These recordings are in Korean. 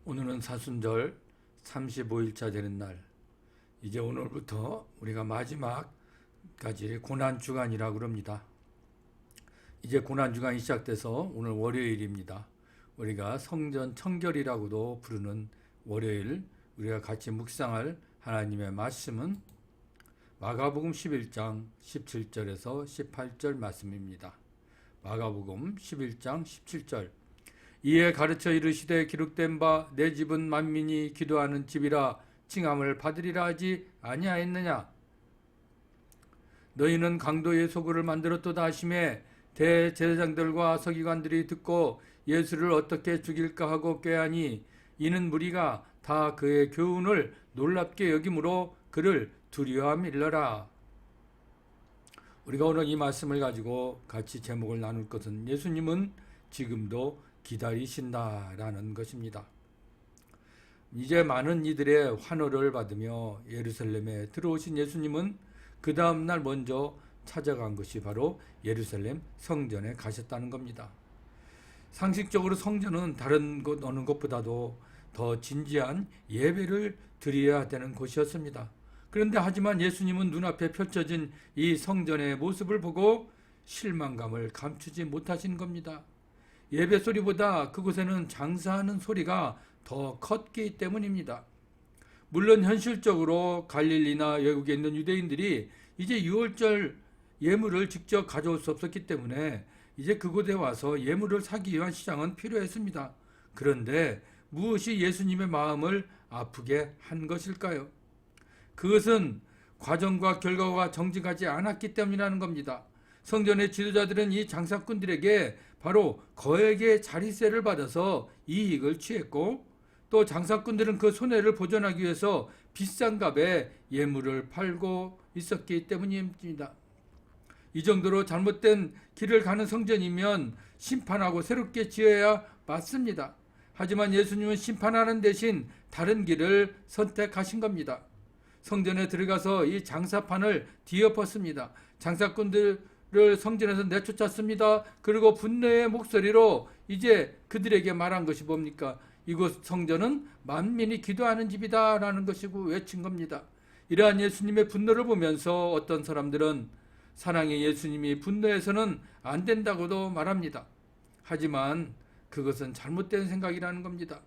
오늘은 사순절 35일차 되는 날, 이제 오늘부터 우리가 마지막까지 고난주간이라고 그럽니다. 이제 고난주간이 시작돼서 오늘 월요일입니다. 우리가 성전 청결이라고도 부르는 월요일, 우리가 같이 묵상할 하나님의 말씀은 마가복음 11장 17절에서 18절 말씀입니다. 마가복음 11장 17절. 이에 가르쳐 이르시되 기록된 바 내 집은 만민이 기도하는 집이라 칭함을 받으리라 하지 아니하였느냐. 너희는 강도의 소굴을 만들었도다 하시매 대제사장들과 서기관들이 듣고 예수를 어떻게 죽일까 하고 꾀하니 이는 무리가 다 그의 교훈을 놀랍게 여김으로 그를 두려워함일러라. 우리가 오늘 이 말씀을 가지고 같이 제목을 나눌 것은 예수님은 지금도 기다리신다라는 것입니다. 이제 많은 이들의 환호를 받으며 예루살렘에 들어오신 예수님은 그 다음날 먼저 찾아간 것이 바로 예루살렘 성전에 가셨다는 겁니다. 상식적으로 성전은 다른 곳 어느 것보다도 더 진지한 예배를 드려야 되는 곳이었습니다. 그런데 하지만 예수님은 눈앞에 펼쳐진 이 성전의 모습을 보고 실망감을 감추지 못하신 겁니다. 예배 소리보다 그곳에는 장사하는 소리가 더 컸기 때문입니다. 물론 현실적으로 갈릴리나 외국에 있는 유대인들이 이제 유월절 예물을 직접 가져올 수 없었기 때문에 이제 그곳에 와서 예물을 사기 위한 시장은 필요했습니다. 그런데 무엇이 예수님의 마음을 아프게 한 것일까요? 그것은 과정과 결과가 정직하지 않았기 때문이라는 겁니다. 성전의 지도자들은 이 장사꾼들에게 바로 거액의 자리세를 받아서 이익을 취했고, 또 장사꾼들은 그 손해를 보전하기 위해서 비싼 값에 예물을 팔고 있었기 때문입니다. 이 정도로 잘못된 길을 가는 성전이면 심판하고 새롭게 지어야 맞습니다. 하지만 예수님은 심판하는 대신 다른 길을 선택하신 겁니다. 성전에 들어가서 이 장사판을 뒤엎었습니다. 장사꾼들을 성전에서 내쫓았습니다. 그리고 분노의 목소리로 이제 그들에게 말한 것이 뭡니까? 이곳 성전은 만민이 기도하는 집이다 라는 것이고 외친 겁니다. 이러한 예수님의 분노를 보면서 어떤 사람들은 사랑의 예수님이 분노해서는 안 된다고도 말합니다. 하지만 그것은 잘못된 생각이라는 겁니다.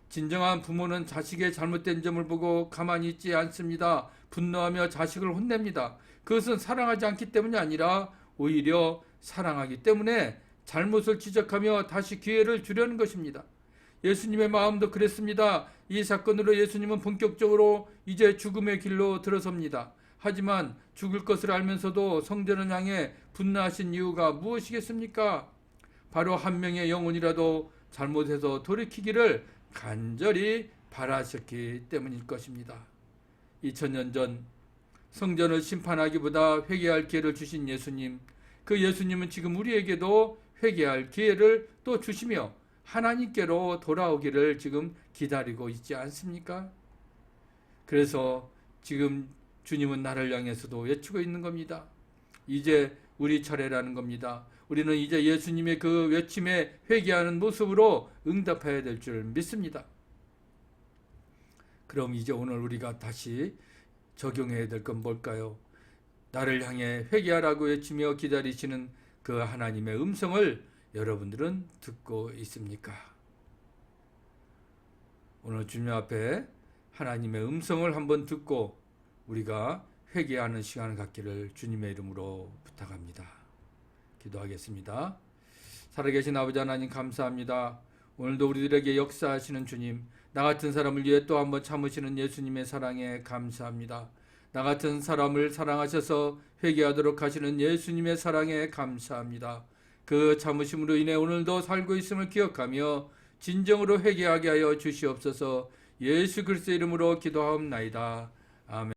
진정한 부모는 자식의 잘못된 점을 보고 가만히 있지 않습니다. 분노하며 자식을 혼냅니다. 그것은 사랑하지 않기 때문이 아니라 오히려 사랑하기 때문에 잘못을 지적하며 다시 기회를 주려는 것입니다. 예수님의 마음도 그랬습니다. 이 사건으로 예수님은 본격적으로 이제 죽음의 길로 들어섭니다. 하지만 죽을 것을 알면서도 성전을 향해 분노하신 이유가 무엇이겠습니까? 바로 한 명의 영혼이라도 잘못해서 돌이키기를 간절히 바라셨기 때문일 것입니다. 2000년 전 성전을 심판하기보다 회개할 기회를 주신 예수님, 그 예수님은 지금 우리에게도 회개할 기회를 또 주시며 하나님께로 돌아오기를 지금 기다리고 있지 않습니까? 그래서 지금 주님은 나를 향해서도 외치고 있는 겁니다. 이제 우리 차례라는 겁니다. 우리는 이제 예수님의 그 외침에 회개하는 모습으로 응답해야 될 줄 믿습니다. 그럼 이제 오늘 우리가 다시 적용해야 될 건 뭘까요? 나를 향해 회개하라고 외치며 기다리시는 그 하나님의 음성을 여러분들은 듣고 있습니까? 오늘 주님 앞에 하나님의 음성을 한번 듣고 우리가 회개하는 시간을 갖기를 주님의 이름으로 부탁합니다. 기도하겠습니다. 살아계신 아버지 하나님 감사합니다. 오늘도 우리들에게 역사하시는 주님, 나 같은 사람을 위해 또 한번 참으시는 예수님의 사랑에 감사합니다. 나 같은 사람을 사랑하셔서 회개하도록 하시는 예수님의 사랑에 감사합니다. 그 참으심으로 인해 오늘도 살고 있음을 기억하며 진정으로 회개하게 하여 주시옵소서. 예수 그리스도의 이름으로 기도하옵나이다. 아멘.